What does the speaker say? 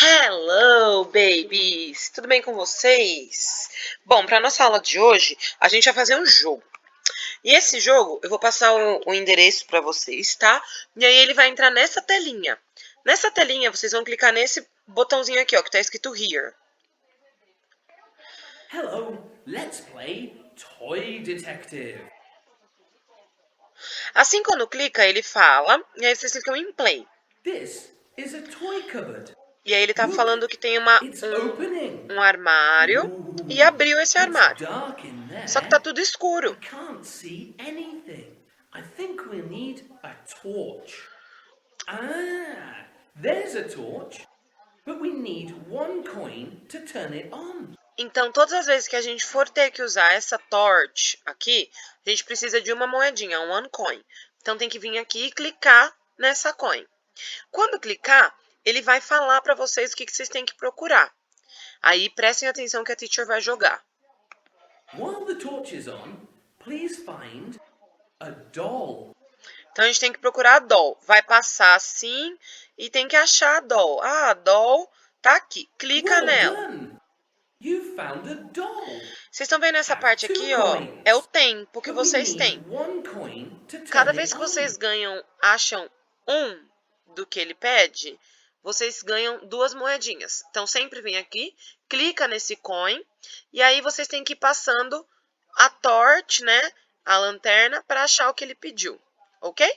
Hello, babies! Tudo bem com vocês? Bom, para nossa aula de hoje, a gente vai fazer um jogo. E esse jogo, eu vou passar o endereço para vocês, tá? E aí ele vai entrar nessa telinha. Nessa telinha, vocês vão clicar nesse botãozinho aqui, ó, que tá escrito Here. Hello, let's play Toy Detective. Assim, quando clica, ele fala, e aí vocês clicam em Play. This is a toy cupboard. E aí ele tá Look, falando que tem it's opening. um armário e Ooh, abriu esse it's armário. dark in Só que tá there. tudo I escuro. can't see anything. I think we'll need a torch. Ah, there's a torch. But we need one coin to turn it on. Então, todas as vezes que a gente for ter que usar essa torch aqui, a gente precisa de uma moedinha, um one coin. Então, tem que vir aqui e clicar nessa coin. Quando clicar, ele vai falar para vocês o que vocês têm que procurar. Aí, prestem atenção que a teacher vai jogar. While the torch is on, please find a doll. Então, a gente tem que procurar a doll. Vai passar assim e tem que achar a doll. Ah, a doll tá aqui. Clica Well nela. done! You found a doll. Vocês estão vendo essa Have parte two aqui, ó? É o coins. tempo que But we vocês need têm. one coin to Cada turn vez it que on. vocês acham um do que ele pede, vocês ganham duas moedinhas. Então, sempre vem aqui, clica nesse coin, e aí vocês têm que ir passando a torch, né, a lanterna, para achar o que ele pediu, ok?